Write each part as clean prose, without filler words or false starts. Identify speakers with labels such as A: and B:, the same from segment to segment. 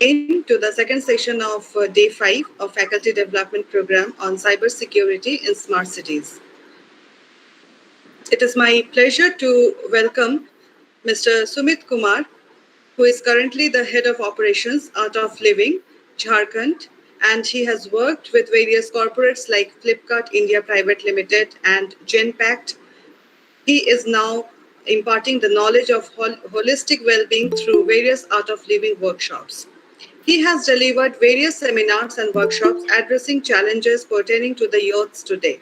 A: again to the second session of day 5 of Faculty Development Program on Cybersecurity in Smart Cities. It is my pleasure to welcome Mr. Sumit Kumar, who is currently the Head of Operations, Art of Living, Jharkhand, and he has worked with various corporates like Flipkart India Private Limited and Genpact. He is now imparting the knowledge of holistic well-being through various Art of Living workshops. He has delivered various seminars and workshops addressing challenges pertaining to the youths today.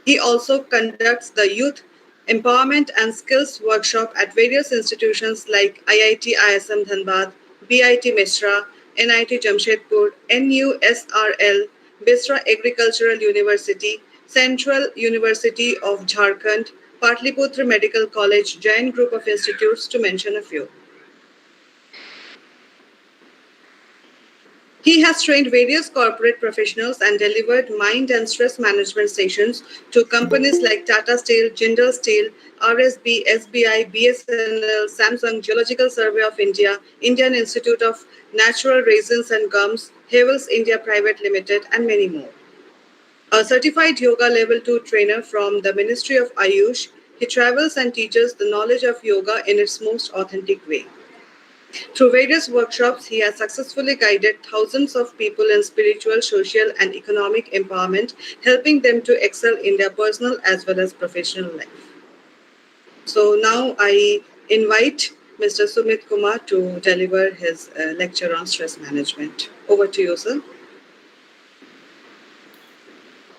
A: He also conducts the Youth Empowerment and Skills Workshop at various institutions like IIT ISM Dhanbad, BIT Mishra, NIT Jamshedpur, NUSRL, Bisra Agricultural University, Central University of Jharkhand, Patliputra Medical College, Jain Group of Institutes, to mention a few. He has trained various corporate professionals and delivered mind and stress management sessions to companies like Tata Steel, Jindal Steel, RSB, SBI, BSNL, Samsung, Geological Survey of India, Indian Institute of Natural Resins and Gums, Havels India Private Limited, and many more. A certified yoga level 2 trainer from the Ministry of Ayush, he travels and teaches the knowledge of yoga in its most authentic way. Through various workshops, he has successfully guided thousands of people in spiritual, social, and economic empowerment, helping them to excel in their personal as well as professional life. So now I invite Mr. Sumit Kumar to deliver his lecture on stress management. Over to you, sir.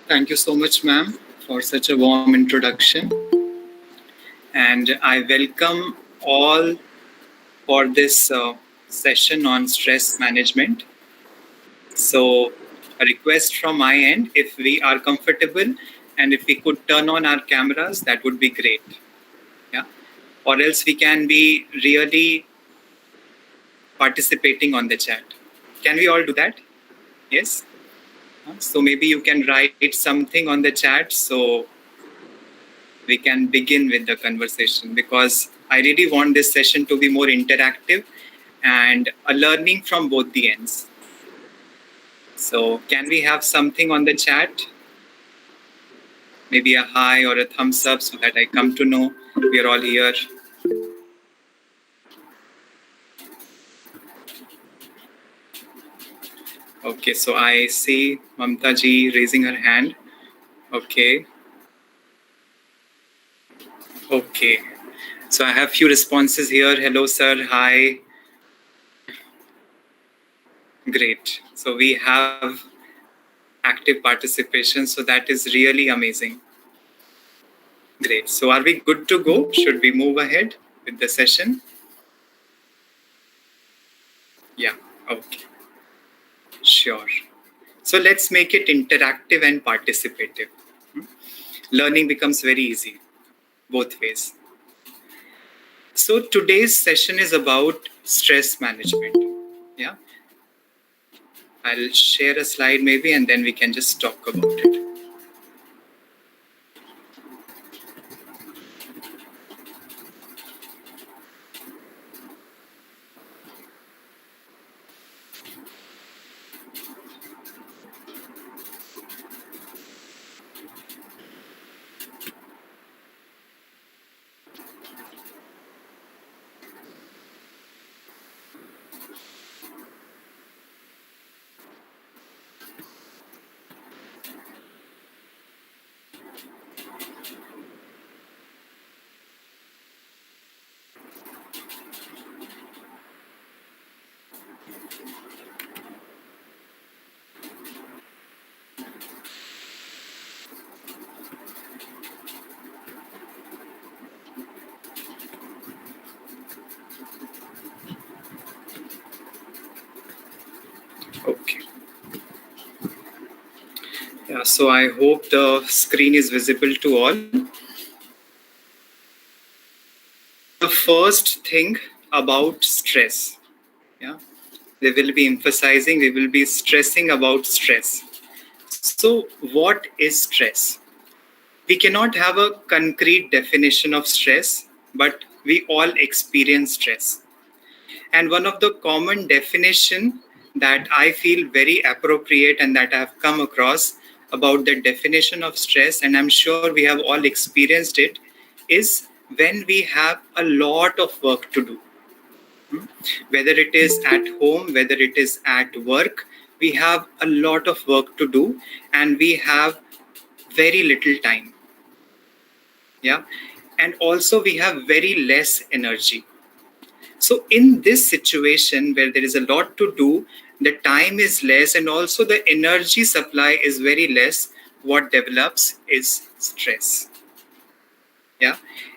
B: Thank you so much, ma'am, for such a warm introduction. And I welcome all for this session on stress management. So, a request from my end, if we are comfortable and if we could turn on our cameras, that would be great. Yeah. Or else we can be really participating on the chat. Can we all do that? Yes. So maybe you can write something on the chat so we can begin with the conversation, because I really want this session to be more interactive and a learning from both the ends. So can we have something on the chat? Maybe a hi or a thumbs up so that I come to know we are all here. Okay, so I see Mamta ji raising her hand. Okay. Okay. So I have few responses here. Hello, sir. Hi. Great. So we have active participation. So that is really amazing. Great. So are we good to go? Should we move ahead with the session? Yeah. Okay. Sure. So let's make it interactive and participative. Learning becomes very easy, both ways. So today's session is about stress management. Yeah. I'll share a slide maybe and then we can just talk about it. Okay. Yeah, so I hope the screen is visible to all. The first thing about stress. Yeah. We will be emphasizing, we will be stressing about stress. So what is stress? We cannot have a concrete definition of stress, but we all experience stress. And one of the common definition that I feel very appropriate and that I have come across about the definition of stress, and I'm sure we have all experienced it, is when we have a lot of work to do. Whether it is at home, whether it is at work, we have a lot of work to do and we have very little time. Yeah. And also we have very less energy. So in this situation where there is a lot to do, the time is less and also the energy supply is very less, what develops is stress. Yeah.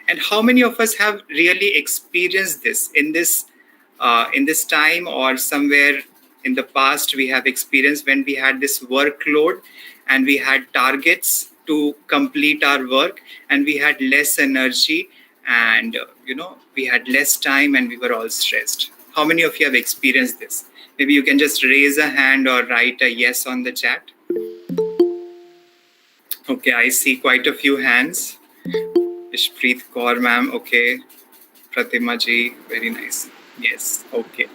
B: And how many of us have really experienced this in this time, or somewhere in the past we have experienced when we had this workload and we had targets to complete our work and we had less energy and we had less time and we were all stressed. How many of you have experienced this? Maybe you can just raise a hand or write a yes on the chat. Okay, I see quite a few hands. Ishpreet Kaur ma'am, okay. Pratima ji, very nice. Yes, okay.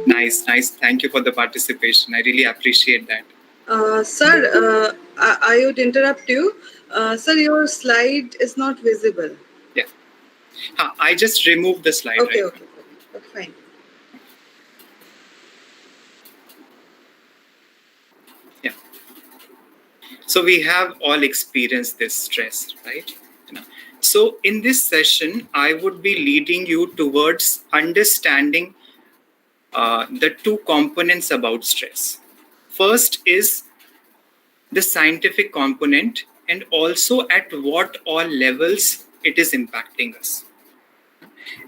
B: Nice, nice. Thank you for the participation. I really appreciate that.
A: Sir, I would interrupt you. Sir, your slide is not visible.
B: Yeah. I just removed the slide.
A: Okay,
B: right
A: okay, okay, fine.
B: Yeah. So we have all experienced this stress, right? So in this session, I would be leading you towards understanding the two components about stress. First is the scientific component and also at what all levels it is impacting us.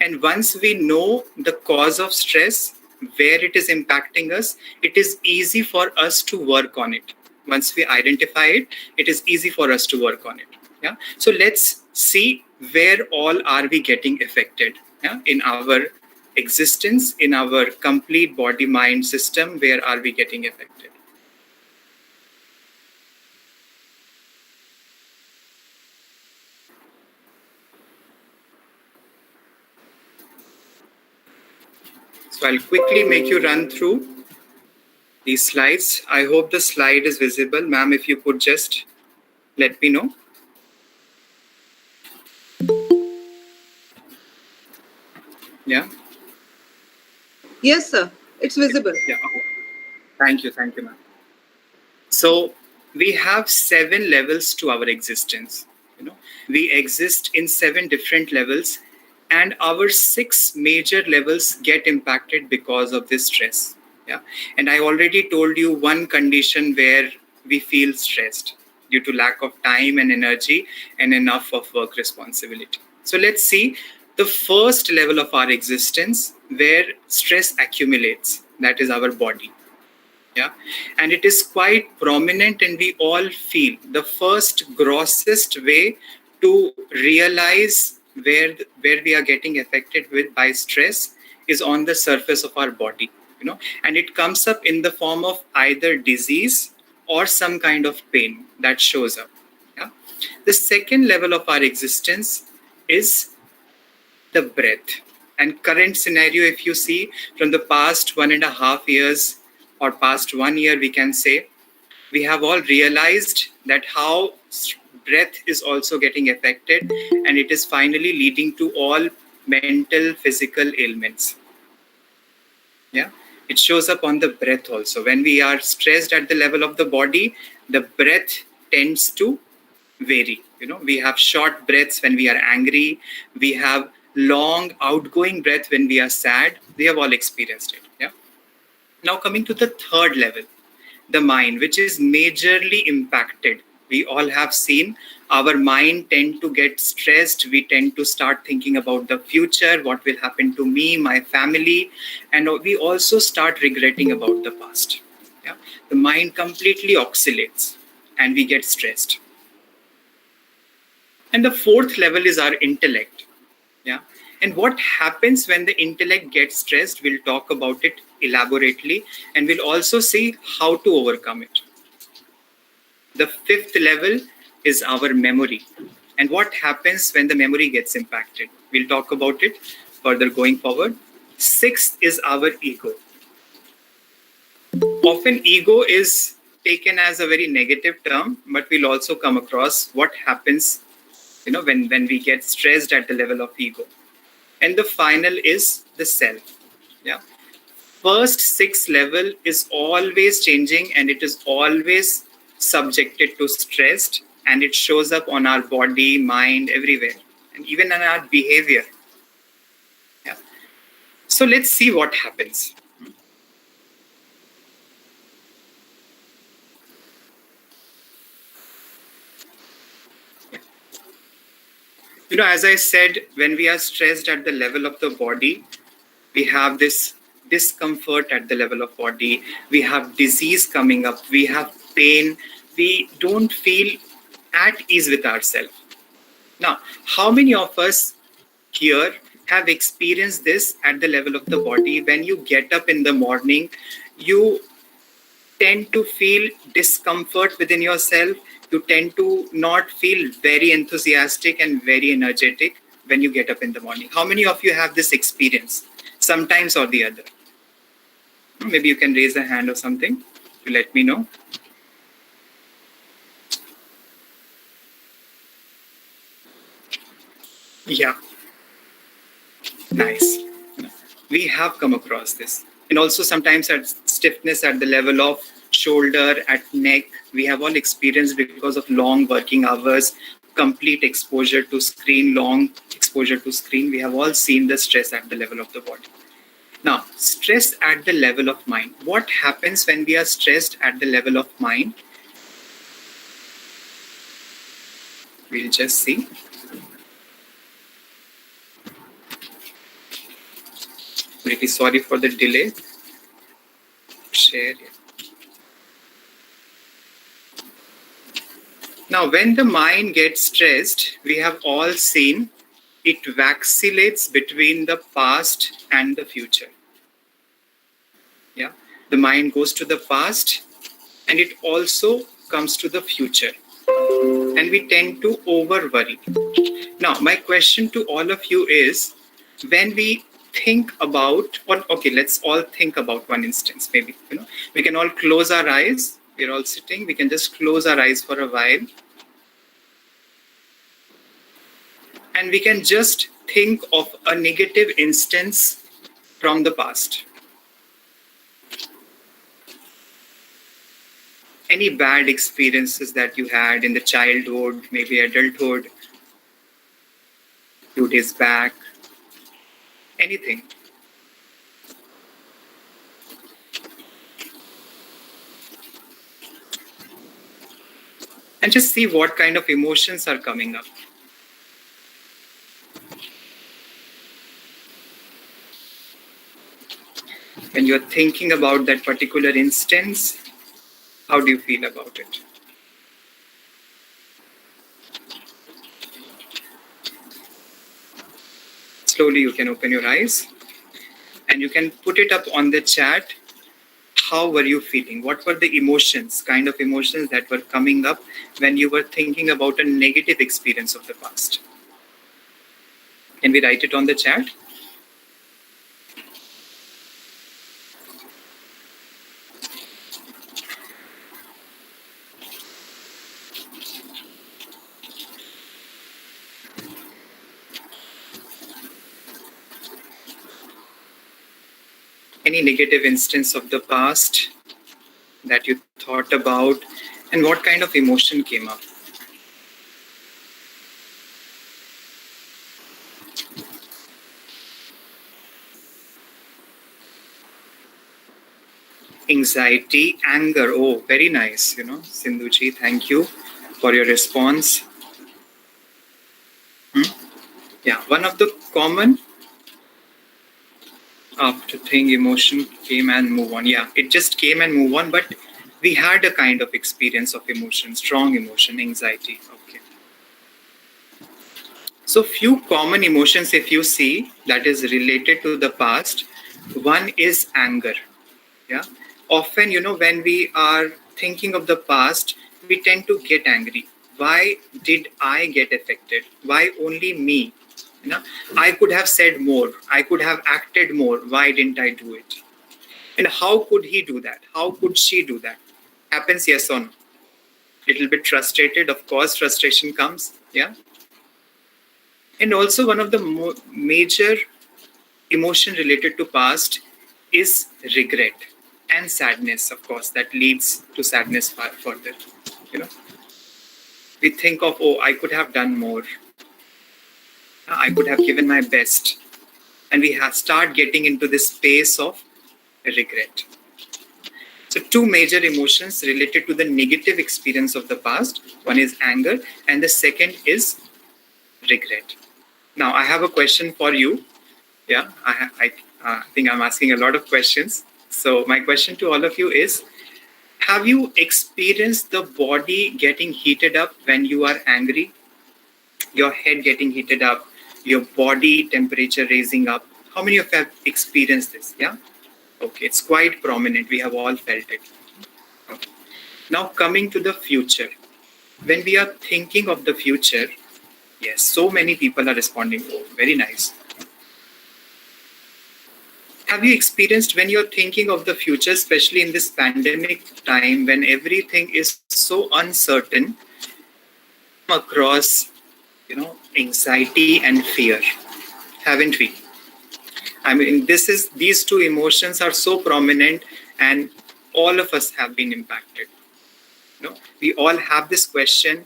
B: And once we know the cause of stress, where it is impacting us, it is easy for us to work on it. Once we identify it, it is easy for us to work on it. Yeah. So let's see where all are we getting affected, yeah, in our existence, in our complete body mind system. Where are we getting affected? So I'll quickly make you run through these slides. I hope the slide is visible. Ma'am, if you could just let me know. Yeah.
A: Yes, sir. It's visible.
B: Yeah. Thank you, ma'am. So we have 7 levels to our existence. We exist in 7 different levels, and our 6 major levels get impacted because of this stress. Yeah. And I already told you one condition where we feel stressed due to lack of time and energy and enough of work responsibility. So let's see the first level of our existence where stress accumulates. That is our body. Yeah. And it is quite prominent and we all feel. The first grossest way to realize where we are getting affected with by stress is on the surface of our body, and it comes up in the form of either disease or some kind of pain that shows up. Yeah. The second level of our existence is the breath. And current scenario, if you see from the past 1.5 years or past 1 year, we can say we have all realized that how breath is also getting affected, and it is finally leading to all mental, physical ailments. Yeah, it shows up on the breath also. When we are stressed at the level of the body, the breath tends to vary. We have short breaths when we are angry. We have long outgoing breath when we are sad. We have all experienced it. Yeah. Now coming to the third level, the mind, which is majorly impacted. We all have seen our mind tend to get stressed. We tend to start thinking about the future, what will happen to me, my family, and we also start regretting about the past. Yeah? The mind completely oscillates and we get stressed. And the fourth level is our intellect. Yeah. And what happens when the intellect gets stressed, we'll talk about it elaborately, and we'll also see how to overcome it. The fifth level is our memory. And what happens when the memory gets impacted? We'll talk about it further going forward. Sixth is our ego. Often ego is taken as a very negative term, but we'll also come across what happens, when we get stressed at the level of ego. And the final is the self. Yeah. First six level is always changing, and it is always subjected to stress, and it shows up on our body, mind, everywhere, and even in our behavior. Yeah. So let's see what happens. As I said, when we are stressed at the level of the body, we have this discomfort at the level of body, we have disease coming up, we have pain, we don't feel at ease with ourselves. Now, how many of us here have experienced this at the level of the body? When you get up in the morning, you tend to feel discomfort within yourself. You tend to not feel very enthusiastic and very energetic when you get up in the morning. How many of you have this experience, sometimes or the other? Maybe you can raise a hand or something to let me know. Yeah, nice. We have come across this. And also sometimes at stiffness at the level of shoulder, at neck, we have all experienced because of long working hours, complete exposure to screen, long exposure to screen. We have all seen the stress at the level of the body. Now, stress at the level of mind. What happens when we are stressed at the level of mind? We'll just see. Really sorry for the delay. Share. Now, when the mind gets stressed, we have all seen it vacillates between the past and the future. Yeah, the mind goes to the past and it also comes to the future, and we tend to over worry. Now, my question to all of you is, when we think about, or okay, let's all think about one instance. Maybe we can all close our eyes. We're all sitting. We can just close our eyes for a while, and we can just think of a negative instance from the past. Any bad experiences that you had in the childhood, maybe adulthood, few days back, anything. And just see what kind of emotions are coming up. When you're thinking about that particular instance, how do you feel about it? Slowly you can open your eyes and you can put it up on the chat. How were you feeling? What were the emotions, kind of emotions that were coming up when you were thinking about a negative experience of the past? Can we write it on the chat? Any negative instance of the past that you thought about, and what kind of emotion came up? Anxiety, anger. Oh, very nice. Sindhuji, thank you for your response. Yeah, one of the common after thing, emotion came and move on. Yeah, it just came and move on, but we had a kind of experience of emotion, strong emotion, anxiety. Okay. So few common emotions, if you see, that is related to the past. One is anger. Yeah. Often, when we are thinking of the past, we tend to get angry. Why did I get affected? Why only me? You know, I could have said more. I could have acted more. Why didn't I do it? And how could he do that? How could she do that? Happens, yes or no? Little bit frustrated, of course, frustration comes. Yeah. And also one of the major emotion related to past is regret and sadness, of course, that leads to sadness far further. You know, we think of, oh, I could have done more. I could have given my best. And we have start getting into this space of regret. So two major emotions related to the negative experience of the past. One is anger and the second is regret. Now I have a question for you. Yeah, I think I'm asking a lot of questions. So my question to all of you is, have you experienced the body getting heated up when you are angry? Your head getting heated up, your body temperature raising up. How many of you have experienced this? Yeah? Okay, it's quite prominent. We have all felt it. Okay. Now coming to the future. When we are thinking of the future, yes, so many people are responding. Oh, very nice. Have you experienced when you're thinking of the future, especially in this pandemic time when everything is so uncertain, across, anxiety and fear, haven't we? I mean, these two emotions are so prominent, and all of us have been impacted. We all have this question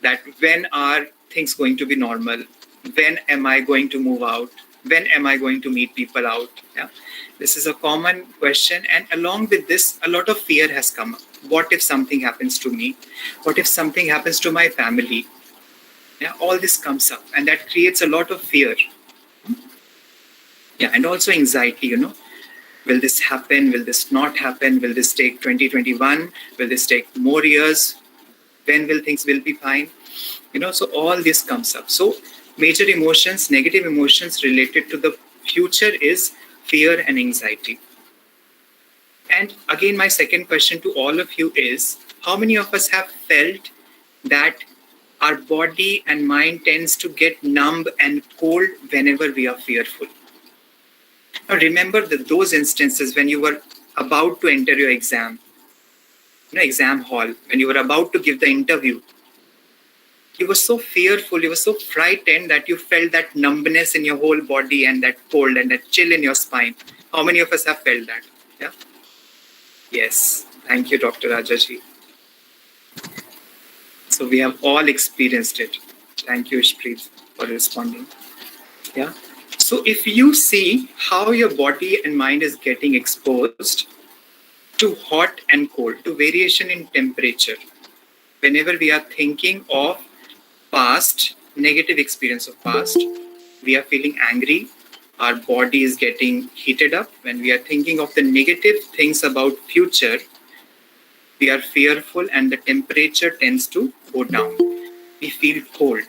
B: that when are things going to be normal? When am I going to move out? When am I going to meet people out? Yeah, this is a common question, and along with this, a lot of fear has come up. What if something happens to me? What if something happens to my family? Yeah, all this comes up, and that creates a lot of fear. Yeah, and also anxiety. Will this happen? Will this not happen? Will this take 2021? Will this take more years? When will things will be fine? So all this comes up. So major emotions, negative emotions related to the future is fear and anxiety. And again, my second question to all of you is, how many of us have felt that our body and mind tends to get numb and cold whenever we are fearful? Now remember those instances when you were about to enter your exam, exam hall, when you were about to give the interview. You were so fearful, you were so frightened that you felt that numbness in your whole body and that cold and that chill in your spine. How many of us have felt that? Yeah. Yes. Thank you, Dr. Rajaji. So we have all experienced it. Thank you, Ishpreet, for responding. Yeah. So if you see how your body and mind is getting exposed to hot and cold, to variation in temperature, whenever we are thinking of past, negative experience of past, we are feeling angry, our body is getting heated up. When we are thinking of the negative things about future, we are fearful and the temperature tends to go down. We feel cold.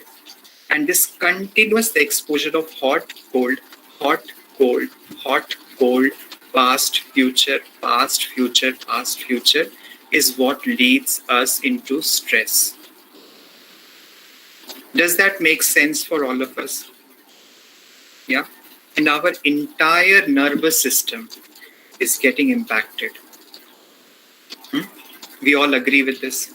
B: And this continuous exposure of hot, cold, hot, cold, hot, cold, past, future, past, future, past, future is what leads us into stress. Does that make sense for all of us? Yeah. And our entire nervous system is getting impacted. We all agree with this.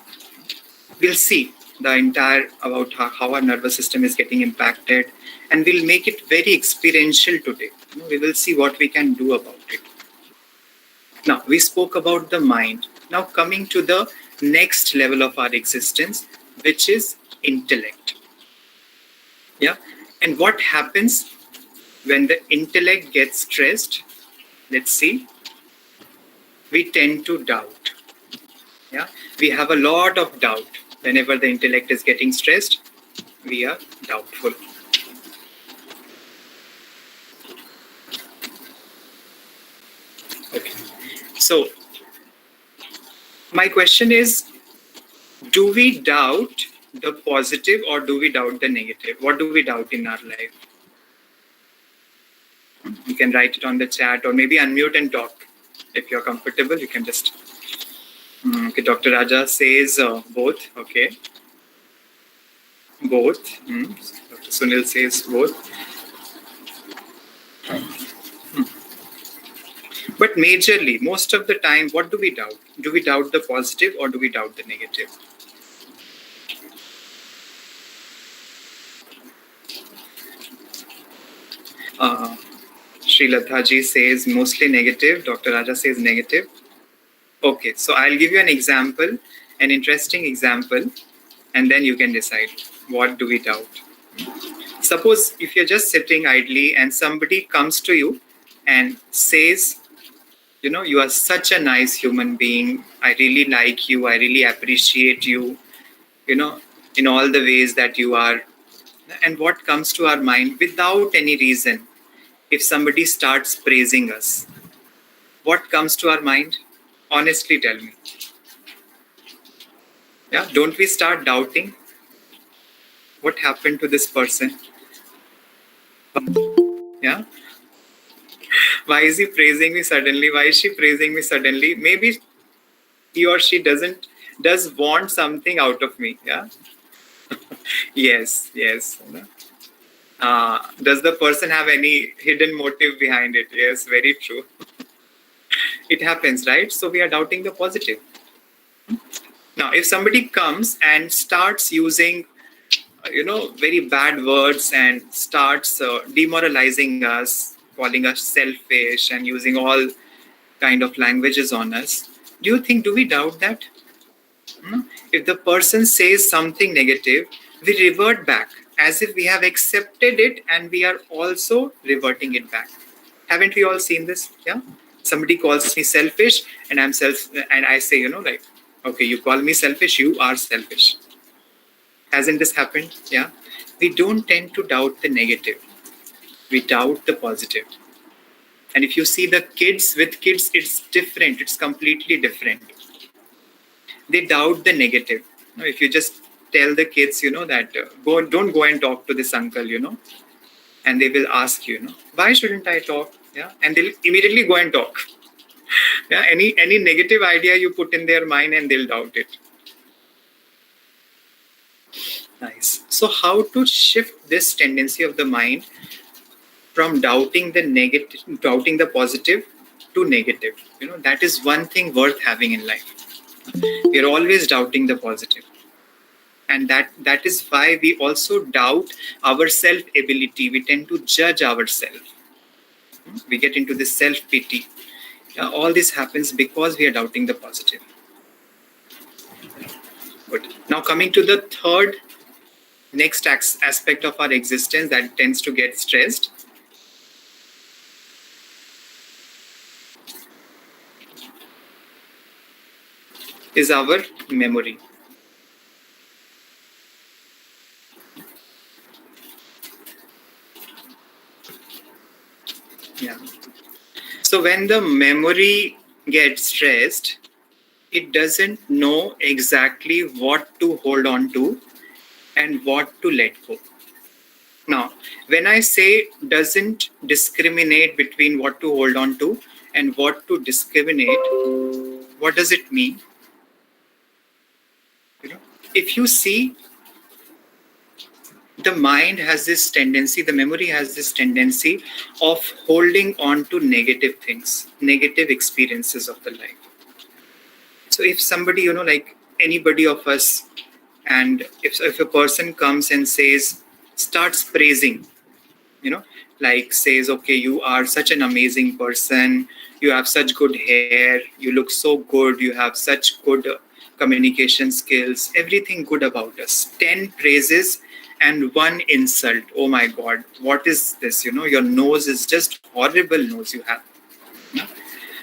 B: We'll see the entire about how our nervous system is getting impacted, and we'll make it very experiential today. We will see what we can do about it. Now, we spoke about the mind. Now, coming to the next level of our existence, which is intellect. Yeah. And what happens when the intellect gets stressed? Let's see. We tend to doubt. Yeah. We have a lot of doubt. Whenever the intellect is getting stressed, we are doubtful. Okay. So, my question is, do we doubt the positive or do we doubt the negative? What do we doubt in our life? You can write it on the chat or maybe unmute and talk. If you're comfortable, you can just... Okay, Dr. Raja says both. Okay. Both. Dr. Sunil says both. But majorly, most of the time, what do we doubt? Do we doubt the positive or do we doubt the negative? Uh, Sri Lathaji says mostly negative. Dr. Raja says negative. Okay, so I'll give you an example, an interesting example, and then you can decide what do we doubt. Suppose if you're just sitting idly and somebody comes to you and says, you are such a nice human being. I really like you. I really appreciate you, you know, in all the ways that you are. And what comes to our mind without any reason, if somebody starts praising us, what comes to our mind? Honestly, tell me. Yeah, don't we start doubting what happened to this person? Yeah, why is he praising me suddenly? Why is she praising me suddenly? Maybe he or she does want something out of me. Yeah. Yes. Does the person have any hidden motive behind it? Yes, very true. It happens, right? So we are doubting the positive. Now, if somebody comes and starts using, very bad words and starts demoralizing us, calling us selfish and using all kind of languages on us, do we doubt that? If the person says something negative, we revert back as if we have accepted it and we are also reverting it back. Haven't we all seen this? Yeah. Somebody calls me selfish and and I say, like, okay, you call me selfish, you are selfish. Hasn't this happened? Yeah. We don't tend to doubt the negative. We doubt the positive. And if you see with kids, it's different. It's completely different. They doubt the negative. If you just tell the kids, that don't go and talk to this uncle, and they will ask you, why shouldn't I talk? Yeah, and they'll immediately go and talk. Yeah, any negative idea you put in their mind, and they'll doubt it. Nice. So, how to shift this tendency of the mind from doubting the positive to negative? That is one thing worth having in life. We are always doubting the positive. And that is why we also doubt our self ability. We tend to judge ourselves. We get into this self pity. All this happens because we are doubting the positive. Good. Now coming to the third next aspect of our existence that tends to get stressed is our memory. Yeah. So when the memory gets stressed, it doesn't know exactly what to hold on to and what to let go. Now, when I say doesn't discriminate between what to hold on to and what to discriminate, what does it mean? If you see, the mind has this tendency, the memory has this tendency of holding on to negative things, negative experiences of the life. So if somebody, like anybody of us, and if a person comes and starts praising, like says, okay, you are such an amazing person, you have such good hair, you look so good, you have such good communication skills, everything good about us. 10 praises and one insult. Oh my God, what is this? Your nose is just horrible nose you have.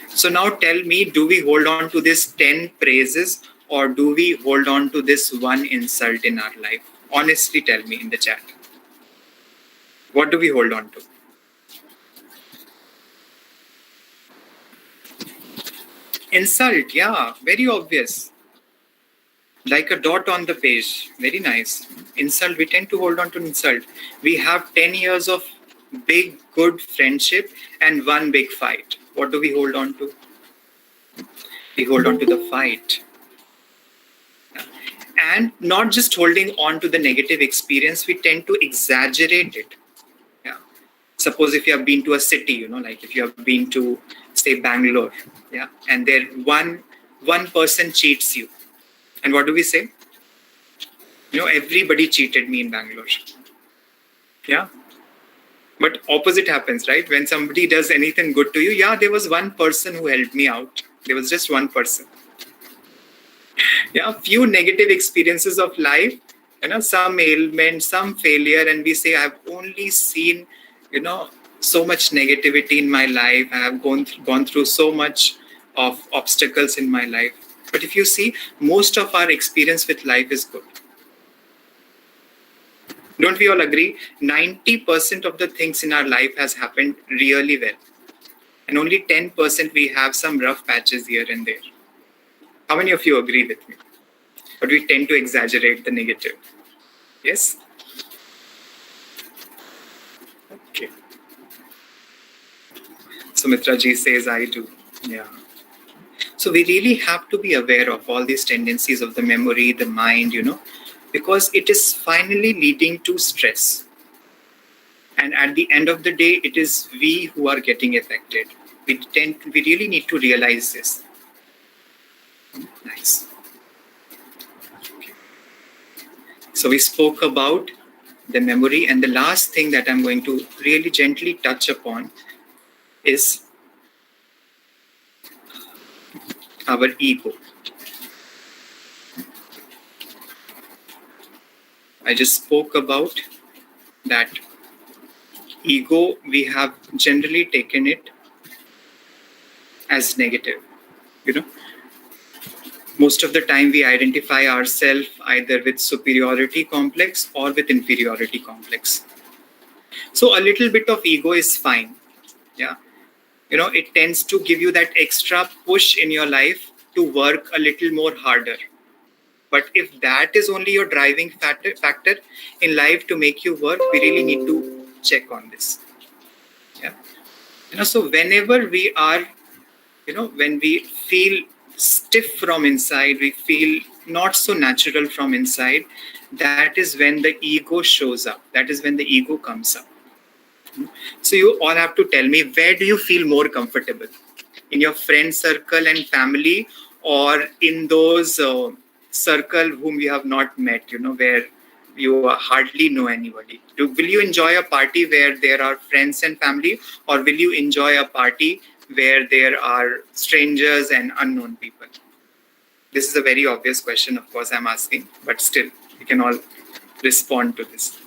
B: So now tell me, do we hold on to this 10 praises or do we hold on to this one insult in our life? Honestly, tell me in the chat. What do we hold on to? Insult, yeah, very obvious. Like a dot on the page. Very nice. Insult, we tend to hold on to insult. We have 10 years of big, good friendship and one big fight. What do we hold on to? We hold on to the fight. And not just holding on to the negative experience, we tend to exaggerate it. Yeah. Suppose if you have been to a city, like if you have been to, say, Bangalore, yeah, and there one person cheats you, and what do we say? Everybody cheated me in Bangalore. Yeah. But opposite happens, right? When somebody does anything good to you, yeah, there was one person who helped me out. There was just one person. Yeah, few negative experiences of life, some ailment, some failure, and we say, I've only seen, so much negativity in my life. I have gone through so much of obstacles in my life. But if you see, most of our experience with life is good. Don't we all agree? 90% of the things in our life has happened really well. And only 10% we have some rough patches here and there. How many of you agree with me? But we tend to exaggerate the negative. Yes? Okay. Sumitra ji says, I do. Yeah. So we really have to be aware of all these tendencies of the memory, the mind, because it is finally leading to stress. And at the end of the day, it is we who are getting affected. We really need to realize this. Nice. Okay. So we spoke about the memory, and the last thing that I'm going to really gently touch upon is our ego. I just spoke about that ego. We have generally taken it as negative. Most of the time we identify ourselves either with superiority complex or with inferiority complex. So a little bit of ego is fine. Yeah. It tends to give you that extra push in your life to work a little more harder. But if that is only your driving factor in life to make you work, we really need to check on this. Yeah. So whenever we are, when we feel stiff from inside, we feel not so natural from inside, that is when the ego shows up. That is when the ego comes up. So you all have to tell me, where do you feel more comfortable? In your friend circle and family, or in those circle whom you have not met, where you hardly know anybody? Will you enjoy a party where there are friends and family, or will you enjoy a party where there are strangers and unknown people? This is a very obvious question, of course, I'm asking, but still, you can all respond to this.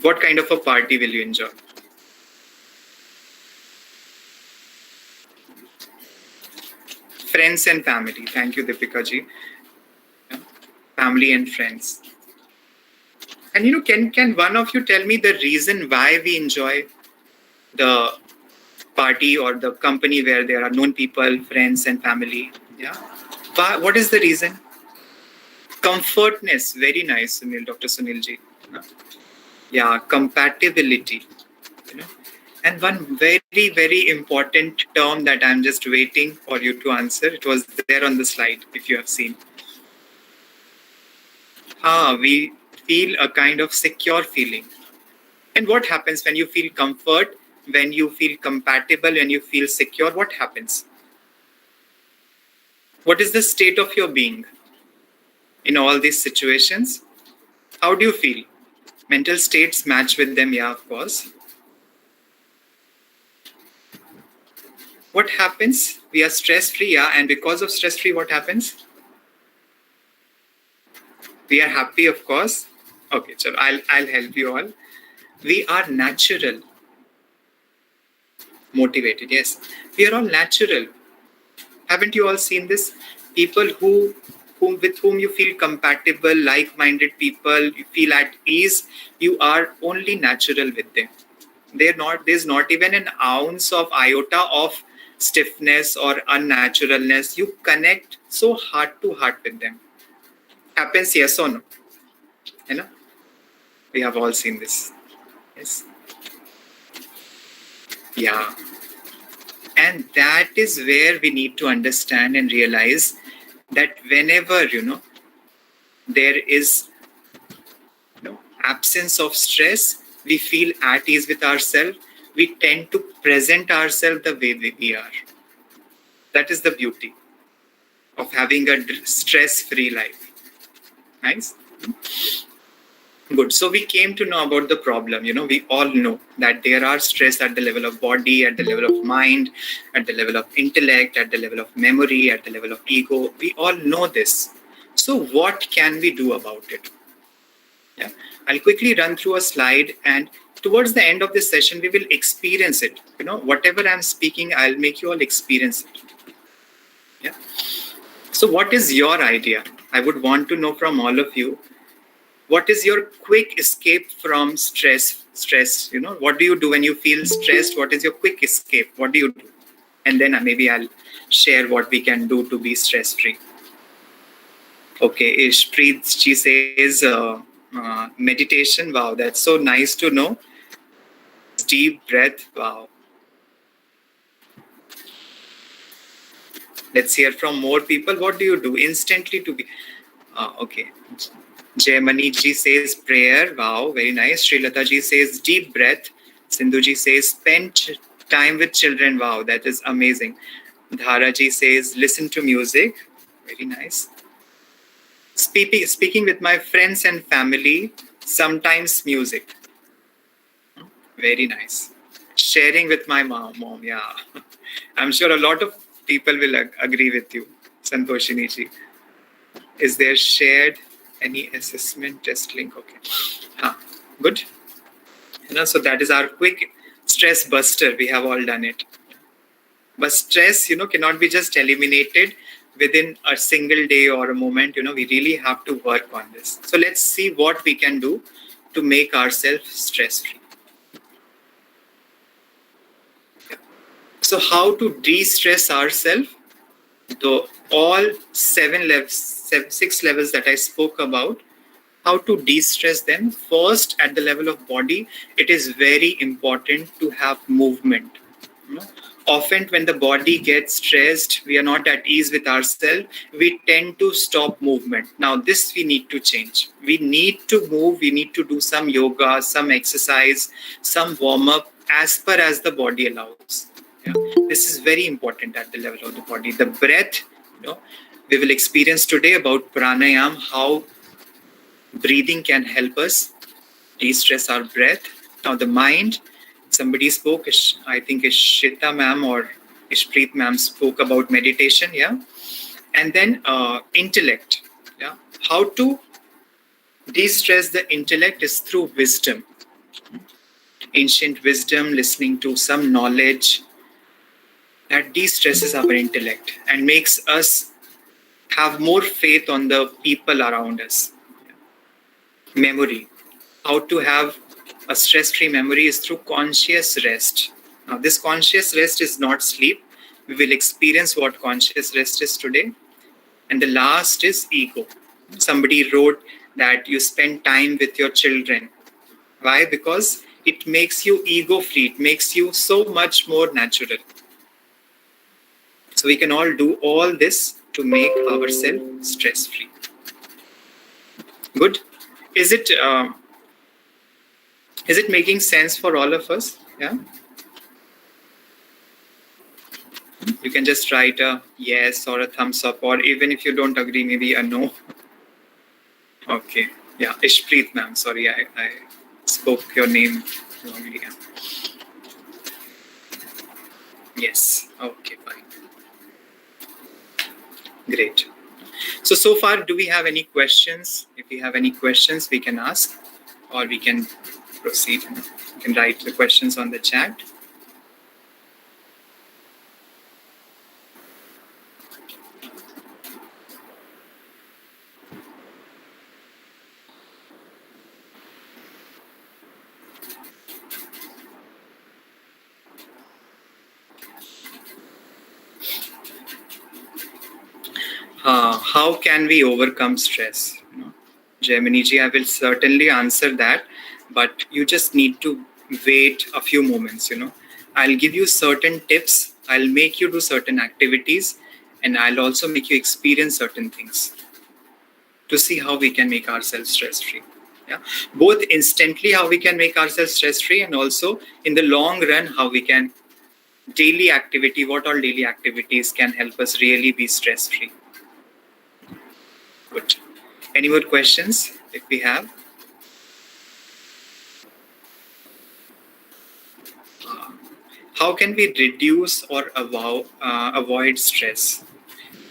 B: What kind of a party will you enjoy? Friends and family. Thank you, Deepika ji. Yeah. Family and friends. And can one of you tell me the reason why we enjoy the party or the company where there are known people, friends and family? Yeah. What is the reason? Comfortness. Very nice, Sunil, Dr. Sunil ji. Yeah, compatibility. And one very, very important term that I'm just waiting for you to answer. It was there on the slide, if you have seen. We feel a kind of secure feeling. And what happens when you feel comfort, when you feel compatible, when you feel secure? What happens? What is the state of your being in all these situations? How do you feel? Mental states match with them, yeah, of course. What happens? We are stress-free, yeah, and because of stress-free, what happens? We are happy, of course. Okay, so I'll help you all. We are natural. Motivated, yes. We are all natural. Haven't you all seen this? People with whom you feel compatible, like-minded people, you feel at ease, you are only natural with them. There's not even an ounce of iota of stiffness or unnaturalness. You connect so heart to heart with them. Happens, yes or no? We have all seen this. Yes. Yeah. And that is where we need to understand and realize that whenever, there is absence of stress, we feel at ease with ourselves, we tend to present ourselves the way we are. That is the beauty of having a stress-free life. Nice? Good. So we came to know about the problem. We all know that there are stress at the level of body, at the level of mind, at the level of intellect, at the level of memory, at the level of ego. We all know this. So what can we do about it? Yeah. I'll quickly run through a slide, and towards the end of this session, we will experience it. Whatever I'm speaking, I'll make you all experience it. Yeah. So what is your idea? I would want to know from all of you. What is your quick escape from stress? What do you do when you feel stressed? What is your quick escape? What do you do? And then maybe I'll share what we can do to be stress-free. Okay, Ishpreet, she says meditation. Wow, that's so nice to know. Deep breath. Wow. Let's hear from more people. What do you do instantly to be... okay. Jaymani ji says prayer. Wow, very nice. Srilata ji says deep breath. Sindhu ji says spend time with children. Wow, that is amazing. Dhara ji says listen to music. Very nice. Speaking with my friends and family, sometimes music. Very nice. Sharing with my mom. Yeah. I'm sure a lot of people will agree with you. Santoshini ji. Is there shared any assessment test link? Okay. Good. So that is our quick stress buster. We have all done it. But stress, cannot be just eliminated within a single day or a moment. We really have to work on this. So let's see what we can do to make ourselves stress-free. So how to de-stress ourselves? All 6 levels that I spoke about, how to de-stress them. First, at the level of body, it is very important to have movement. Often when the body gets stressed, we are not at ease with ourselves, we tend to stop movement. Now this we need to change. We need to move, we need to do some yoga, some exercise, some warm-up as per as the body allows. Yeah. This is very important at the level of the body. The breath, we will experience today about pranayam, how breathing can help us de-stress our breath. Now the mind, somebody spoke, I think Ishita ma'am or Ishpreet ma'am spoke about meditation, yeah. And then intellect, yeah. How to de-stress the intellect is through wisdom. Ancient wisdom, listening to some knowledge, that de-stresses our intellect and makes us have more faith on the people around us. Memory. How to have a stress-free memory is through conscious rest. Now, this conscious rest is not sleep. We will experience what conscious rest is today. And the last is ego. Somebody wrote that you spend time with your children. Why? Because it makes you ego-free. It makes you so much more natural. So we can all do all this to make ourselves stress-free. Good. Is it making sense for all of us? Yeah. You can just write a yes or a thumbs up, or even if you don't agree, maybe a no. Okay. Yeah. Ishpreet ma'am. Sorry, I spoke your name wrongly. Yeah. Yes. Okay. Fine. Great. So far, do we have any questions? If we have any questions, we can ask, or we can proceed. You can write the questions on the chat. How can we overcome stress? Jaymani ji, I will certainly answer that, but you just need to wait a few moments. I'll give you certain tips. I'll make you do certain activities, and I'll also make you experience certain things. to see how we can make ourselves stress free. Yeah, both instantly how we can make ourselves stress free, and also in the long run how we can daily activity, what all daily activities can help us really be stress free. Good. Any more questions if we have? How can we reduce or avoid stress?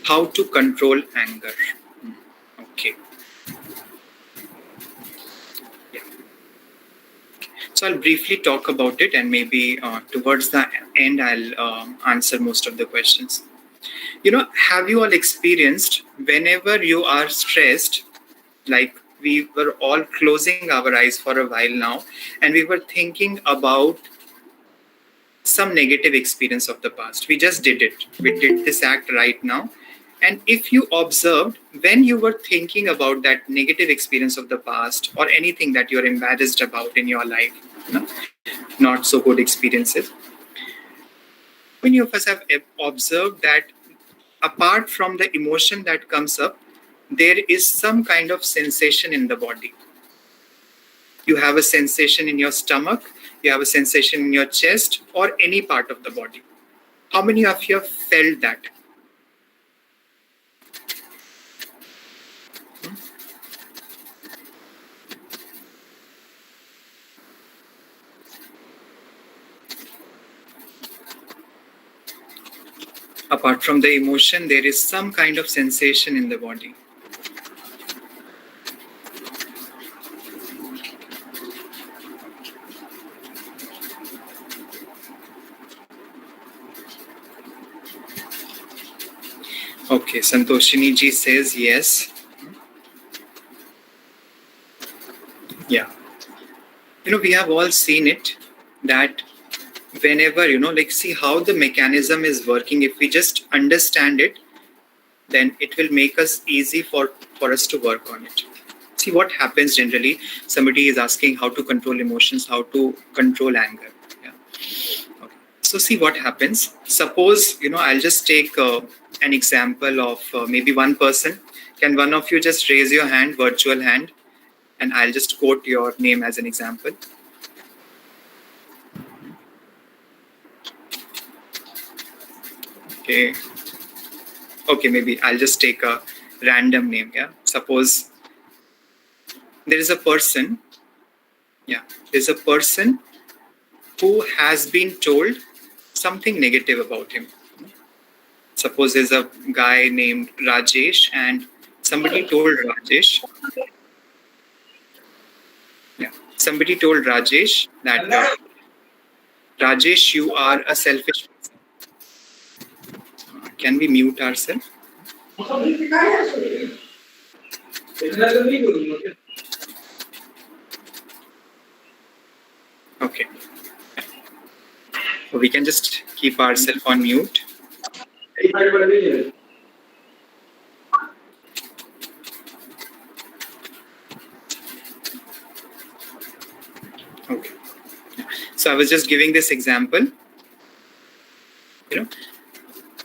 B: How to control anger? Okay. Yeah. So I'll briefly talk about it, and maybe towards the end I'll answer most of the questions. Have you all experienced whenever you are stressed, like we were all closing our eyes for a while now, and we were thinking about some negative experience of the past. We just did it. We did this act right now. And if you observed when you were thinking about that negative experience of the past or anything that you're embarrassed about in your life, not so good experiences, many of us have observed that apart from the emotion that comes up, there is some kind of sensation in the body. You have a sensation in your stomach, you have a sensation in your chest, or any part of the body. How many of you have felt that? Apart from the emotion, there is some kind of sensation in the body. Okay, Santoshini ji says yes. Yeah. We have all seen it, that whenever, see how the mechanism is working. If we just understand it, then it will make us easy for us to work on it. See what happens generally. Somebody is asking how to control emotions, how to control anger. Yeah. Okay. So see what happens. Suppose, I'll just take an example of maybe one person. Can one of you just raise your hand, virtual hand, and I'll just quote your name as an example. Okay, maybe I'll just take a random name. Yeah. Suppose there is a person. Yeah. There's a person who has been told something negative about him. Suppose there's a guy named Rajesh, and somebody told Rajesh. Yeah. Somebody told Rajesh that Rajesh, you are a selfish person. Can we mute ourselves? Okay. So we can just keep ourselves on mute. Okay. So I was just giving this example,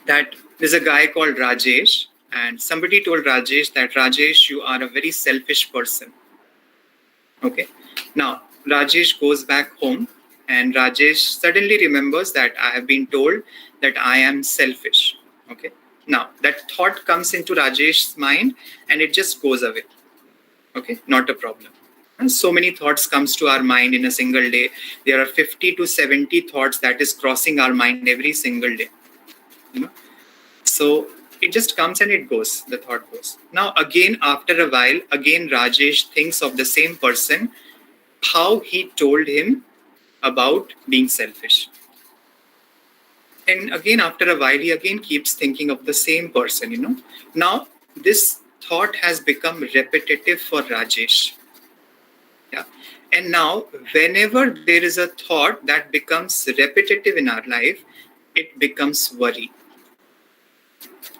B: that there's a guy called Rajesh, and somebody told Rajesh that Rajesh, you are a very selfish person. Okay. Now, Rajesh goes back home, and Rajesh suddenly remembers that I have been told that I am selfish. Okay. Now, that thought comes into Rajesh's mind, and it just goes away. Okay. Not a problem. And so many thoughts comes to our mind in a single day. There are 50 to 70 thoughts that is crossing our mind every single day. So it just comes and it goes. The thought goes. Now again, after a while, again Rajesh thinks of the same person, how he told him about being selfish. And again, after a while, he again keeps thinking of the same person. Now this thought has become repetitive for Rajesh. Yeah. And now whenever there is a thought that becomes repetitive in our life, it becomes worry.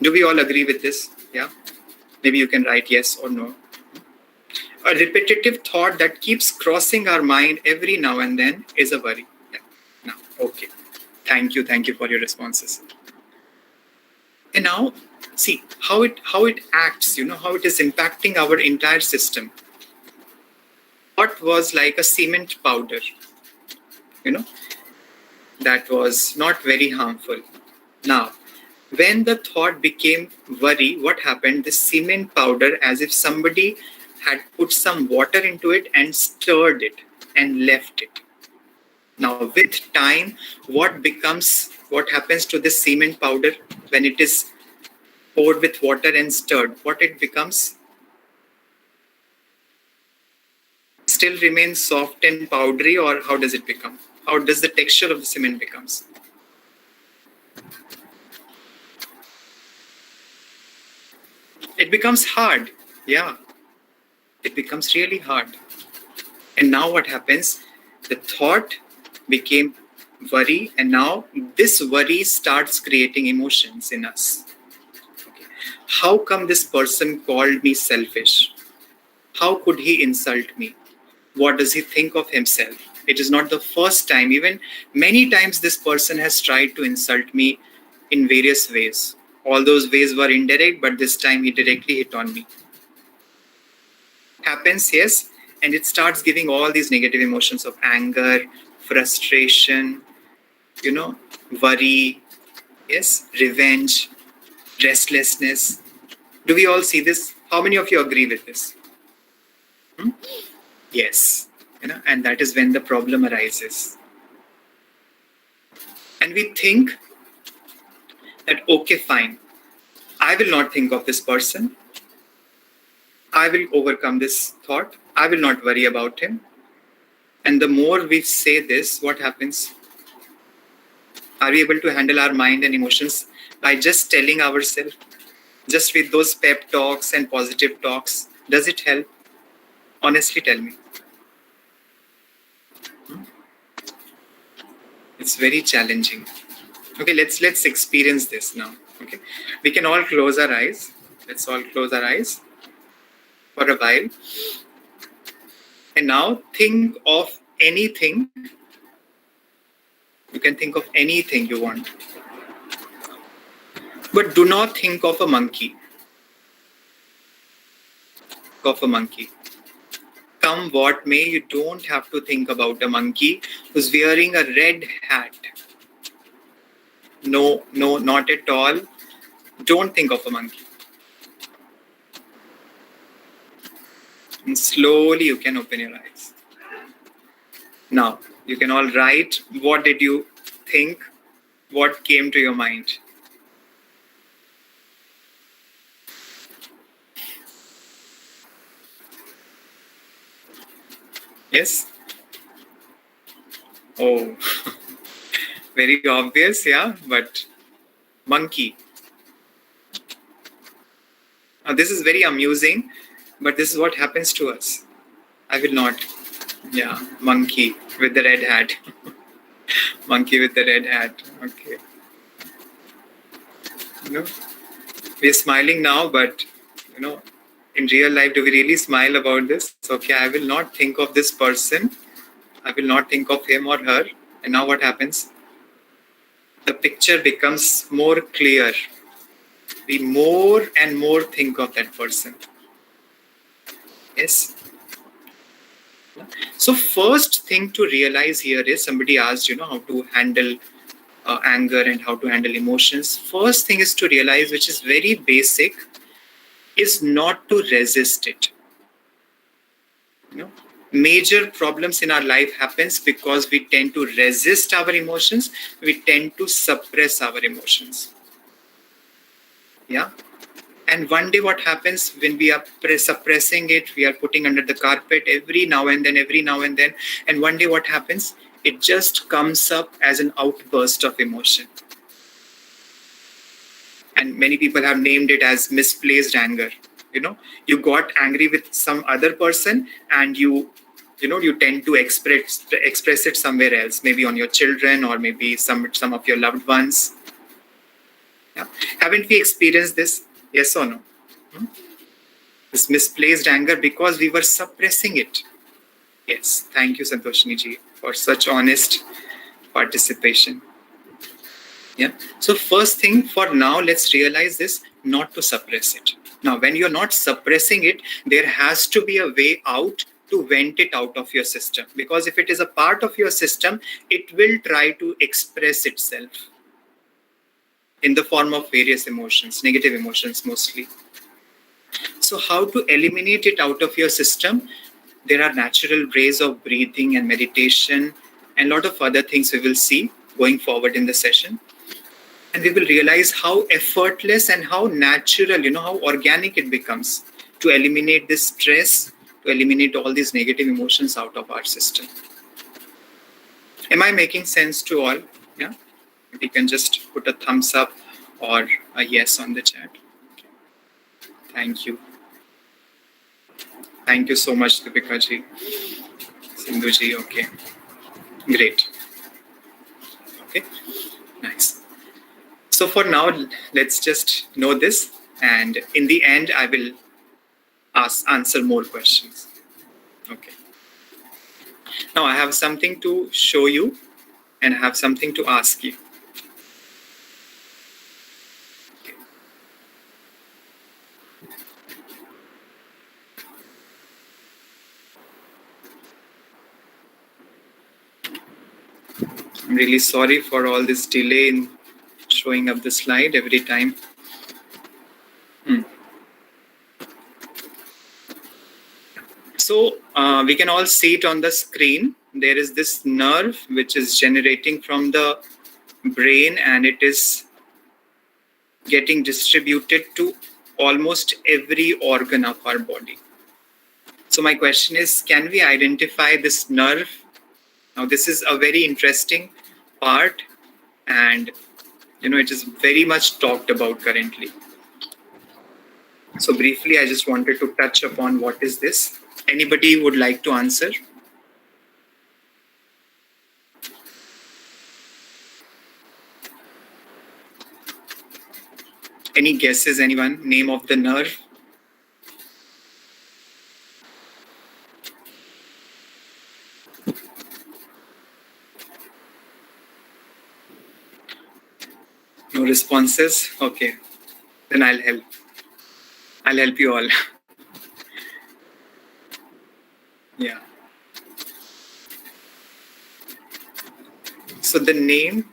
B: Do we all agree with this? Yeah. Maybe you can write yes or no. A repetitive thought that keeps crossing our mind every now and then is a worry. Yeah. Now, okay. Thank you for your responses. And now, See how it acts, how it is impacting our entire system. What was like a cement powder, that was not very harmful. Now, when the thought became worry, what happened? The cement powder, as if somebody had put some water into it and stirred it and left it. Now, with time, what happens to this cement powder when it is poured with water and stirred? What it becomes? Still remains soft and powdery, or how does it become? How does the texture of the cement becomes? It becomes hard. Yeah, it becomes really hard. And now what happens? The thought became worry, and now this worry starts creating emotions in us. Okay. How come this person called me selfish? How could he insult me? What does he think of himself? It is not the first time. Even many times this person has tried to insult me in various ways. All those ways were indirect, but this time he directly hit on me. Happens, yes, and it starts giving all these negative emotions of anger, frustration, worry, yes, revenge, restlessness. Do we all see this? How many of you agree with this? Yes, and that is when the problem arises. And we think that, okay, fine, I will not think of this person. I will overcome this thought. I will not worry about him. And the more we say this, what happens? Are we able to handle our mind and emotions by just telling ourselves, just with those pep talks and positive talks? Does it help? Honestly, tell me. It's very challenging. Okay, let's experience this now. Okay, we can all close our eyes. Let's all close our eyes for a while. And now think of anything. You can think of anything you want. But do not think of a monkey. Of a monkey. Come what may, you don't have to think about a monkey who's wearing a red hat. No, not at all. Don't think of a monkey. And slowly you can open your eyes. Now, you can all write, what did you think? What came to your mind? Yes? Oh, very obvious, yeah, but monkey. Now, this is very amusing, but this is what happens to us. I will not. Yeah, monkey with the red hat. Monkey with the red hat. Okay. We're smiling now, but in real life, do we really smile about this? Okay, I will not think of this person. I will not think of him or her. And now what happens? The picture becomes more clear. We more and more think of that person. Yes. So first thing to realize here is, somebody asked, how to handle anger and how to handle emotions. First thing is to realize, which is very basic, is not to resist it. Major problems in our life happens because we tend to resist our emotions. We tend to suppress our emotions. Yeah. And one day what happens when we are suppressing it, we are putting under the carpet every now and then. And one day what happens? It just comes up as an outburst of emotion. And many people have named it as misplaced anger. You got angry with some other person and you tend to express it somewhere else, maybe on your children or maybe some of your loved ones. Yeah. Haven't we experienced this? Yes or no? This misplaced anger because we were suppressing it. Yes. Thank you, Santoshini ji, for such honest participation. Yeah. So first thing for now, let's realize this. not to suppress it. Now, when you're not suppressing it, there has to be a way out to vent it out of your system. Because if it is a part of your system, it will try to express itself in the form of various emotions, negative emotions mostly. So how to eliminate it out of your system? There are natural ways of breathing and meditation and a lot of other things we will see going forward in the session. And we will realize how effortless and how natural, how organic it becomes to eliminate this stress, to eliminate all these negative emotions out of our system. Am I making sense to all? Yeah. If you can just put a thumbs up or a yes on the chat. Thank you. Thank you so much, Deepika ji. Sindhu ji, okay. Great. Okay, nice. So for now, let's just know this. And in the end, I will answer more questions. Okay. Now I have something to show you and I have something to ask you. I'm really sorry for all this delay in showing up the slide every time. So we can all see it on the screen. There is this nerve which is generating from the brain and it is getting distributed to almost every organ of our body. So my question is, can we identify this nerve? Now this is a very interesting part and it is very much talked about currently. So briefly, I just wanted to touch upon what is this. Anybody would like to answer? Any guesses, anyone? Name of the nerve? No responses? Okay. Then I'll help. I'll help you all. Yeah. So the name,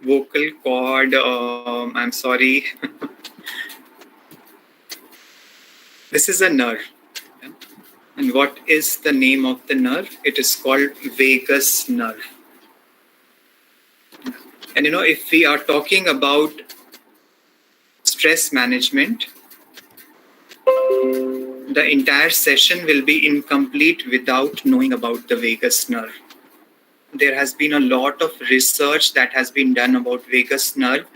B: vocal cord, I'm sorry. This is a nerve. And what is the name of the nerve? It is called vagus nerve. And if we are talking about stress management, the entire session will be incomplete without knowing about the vagus nerve. There has been a lot of research that has been done about vagus nerve.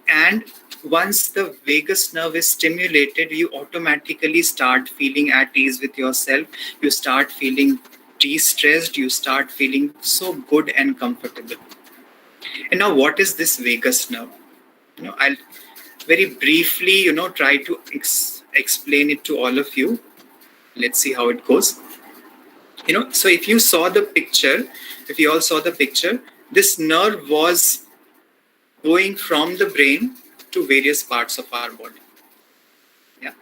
B: And once the vagus nerve is stimulated, you automatically start feeling at ease with yourself. You start feeling de-stressed. You start feeling so good and comfortable. And now what is this vagus nerve? I'll very briefly, try to explain it to all of you. Let's see how it goes. So if you saw the picture, if you all saw the picture, this nerve was going from the brain to various parts of our body. Yeah.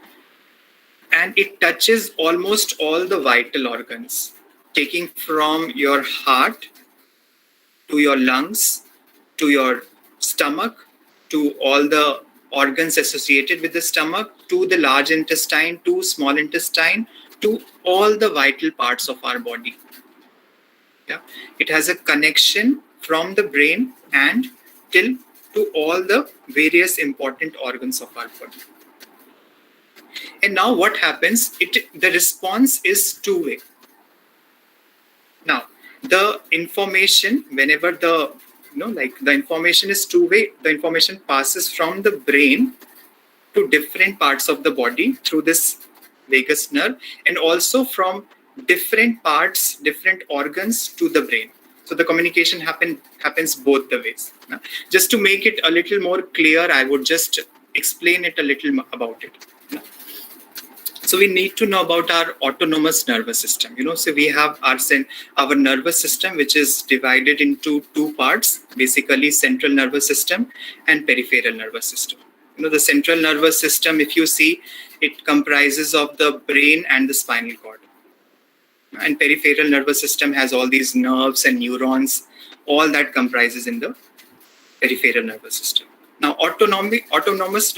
B: And it touches almost all the vital organs, taking from your heart to your lungs, to your stomach, to all the organs associated with the stomach, to the large intestine, to small intestine, to all the vital parts of our body. Yeah. It has a connection from the brain and till to all the various important organs of our body. And now what happens? The response is two-way. Now, the information, whenever the information is two-way, the information passes from the brain to different parts of the body through this vagus nerve, and also from different parts, different organs to the brain. So the communication happens both the ways. Now, just to make it a little more clear, I would just explain it a little about it. So we need to know about our autonomous nervous system. So we have our nervous system, which is divided into two parts, basically central nervous system and peripheral nervous system. The central nervous system, if you see, it comprises of the brain and the spinal cord. And peripheral nervous system has all these nerves and neurons, all that comprises in the peripheral nervous system. Now, autonomous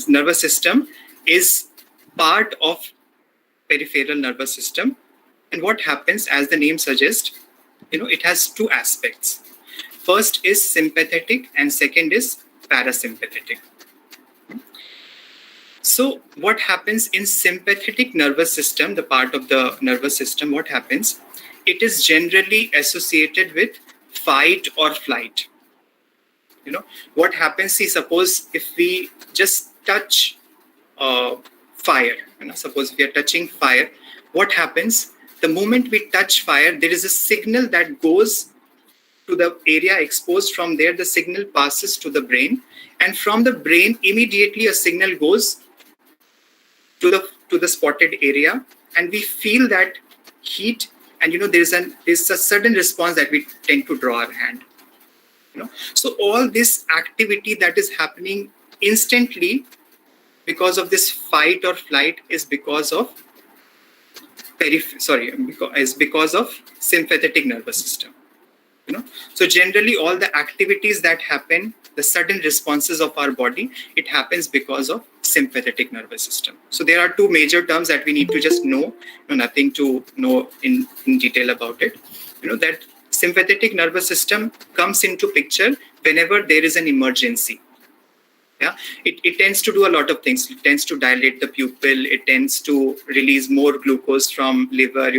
B: nervous system is part of peripheral nervous system. And what happens, as the name suggests, it has two aspects. First is sympathetic and second is parasympathetic. So what happens in sympathetic nervous system, the part of the nervous system, what happens? It is generally associated with fight or flight. What happens, see, suppose if we just touch fire, suppose we are touching fire, what happens? The moment we touch fire, there is a signal that goes to the area exposed. From there, the signal passes to the brain, and from the brain, immediately a signal goes to the spotted area, and we feel that heat, and there's a sudden response that we tend to draw our hand. So all this activity that is happening instantly because of this fight or flight is because of sympathetic nervous system. So generally all the activities that happen, the sudden responses of our body, it happens because of sympathetic nervous system. So there are two major terms that we need to just know, nothing to know in detail about it. That sympathetic nervous system comes into picture whenever there is an emergency. Yeah, it tends to do a lot of things. It tends to dilate the pupil. It tends to release more glucose from liver.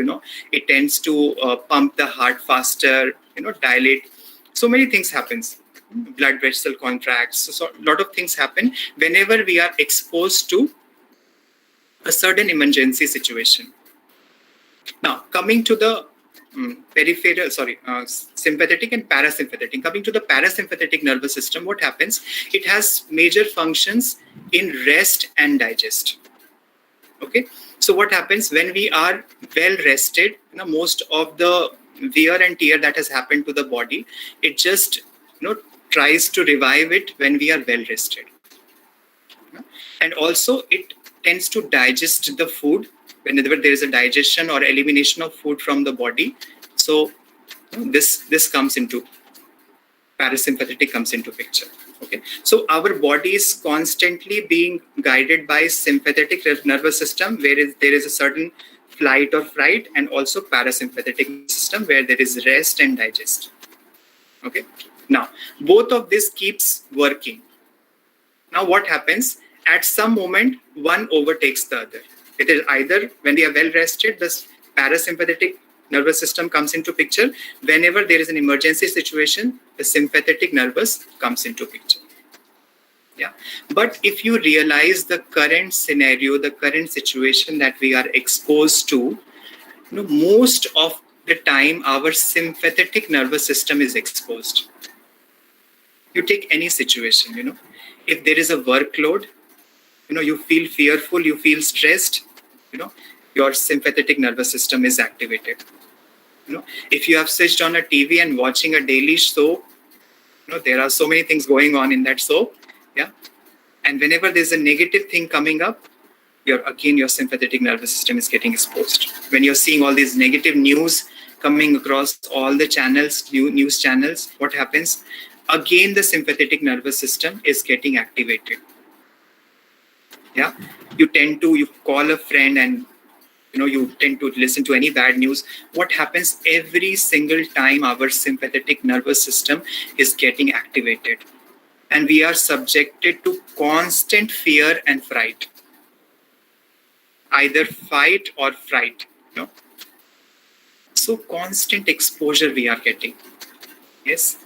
B: It tends to pump the heart faster. Dilate. So many things happens. Blood vessel contracts. So a lot of things happen whenever we are exposed to a certain emergency situation. Now, coming to the sympathetic and parasympathetic. Coming to the parasympathetic nervous system, what happens? It has major functions in rest and digest. Okay, so what happens when we are well rested? Most of the wear and tear that has happened to the body, it just tries to revive it when we are well rested. And also it tends to digest the food whenever there is a digestion or elimination of food from the body. So this comes into parasympathetic comes into picture. Okay, so our body is constantly being guided by sympathetic nervous system, where there is a certain flight or fright, and also parasympathetic system where there is rest and digest. Okay, now both of this keeps working. Now what happens? At some moment, one overtakes the other. It is either when we are well rested, the parasympathetic nervous system comes into picture. Whenever there is an emergency situation, the sympathetic nervous comes into picture. Yeah. But if you realize the current scenario, the current situation that we are exposed to, most of the time our sympathetic nervous system is exposed. You take any situation, if there is a workload, you feel fearful, you feel stressed, your sympathetic nervous system is activated. If you have switched on a TV and watching a daily show, there are so many things going on in that show. Yeah. And whenever there's a negative thing coming up, your sympathetic nervous system is getting exposed. When you're seeing all these negative news coming across all the channels, news channels, what happens? Again, the sympathetic nervous system is getting activated. Yeah, you call a friend and you tend to listen to any bad news. What happens? Every single time our sympathetic nervous system is getting activated, and we are subjected to constant fear and fright, either fight or fright. So constant exposure we are getting. Yes,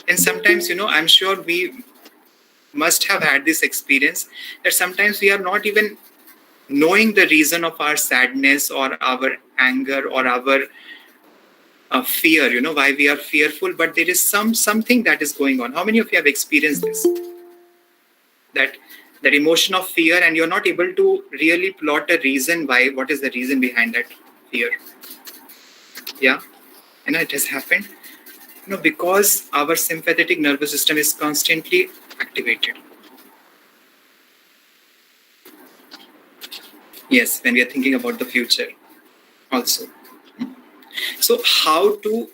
B: and sometimes I'm sure we must have had this experience that sometimes we are not even knowing the reason of our sadness or our anger or our fear, why we are fearful, but there is something that is going on. How many of you have experienced this? That emotion of fear, and you're not able to really plot a reason why, what is the reason behind that fear? Yeah, it has happened. Because our sympathetic nervous system is constantly activated. Yes, when we are thinking about the future also. So how to,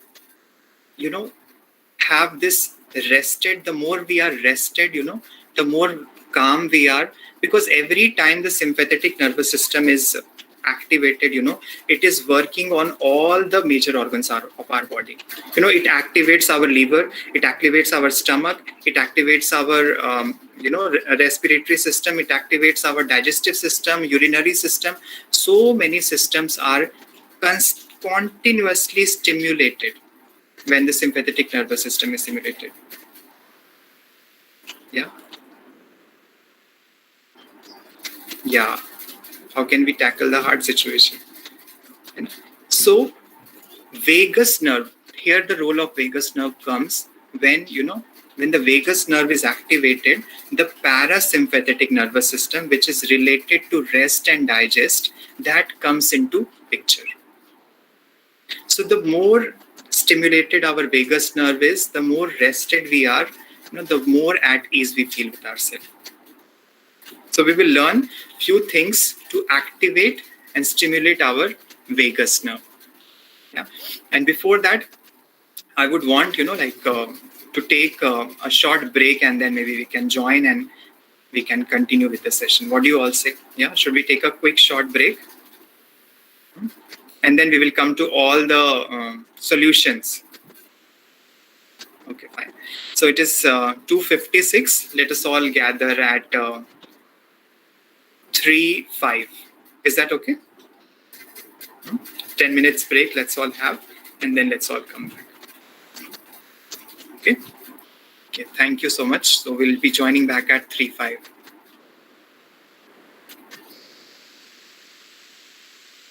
B: have this rested, the more we are rested, the more calm we are, because every time the sympathetic nervous system is activated, it is working on all the major organs of our body. It activates our liver, it activates our stomach, it activates our respiratory system, it activates our digestive system, urinary system. So many systems are continuously stimulated when the sympathetic nervous system is stimulated. Yeah. Yeah. How can we tackle the heart situation? So, vagus nerve, here the role of vagus nerve comes when, when the vagus nerve is activated, the parasympathetic nervous system, which is related to rest and digest, that comes into picture. So the more stimulated our vagus nerve is, the more rested we are, the more at ease we feel with ourselves. So we will learn few things to activate and stimulate our vagus nerve. Yeah. And before that, I would want, to take a short break, and then maybe we can join and we can continue with the session. What do you all say? Yeah. Should we take a quick short break? And then we will come to all the solutions. Okay, fine. So it is 2:56. Let us all gather at 3:05. Is that okay? 10 minutes break, let's all have, and then let's all come back. Okay. Okay, thank you so much. So we'll be joining back at 3:05.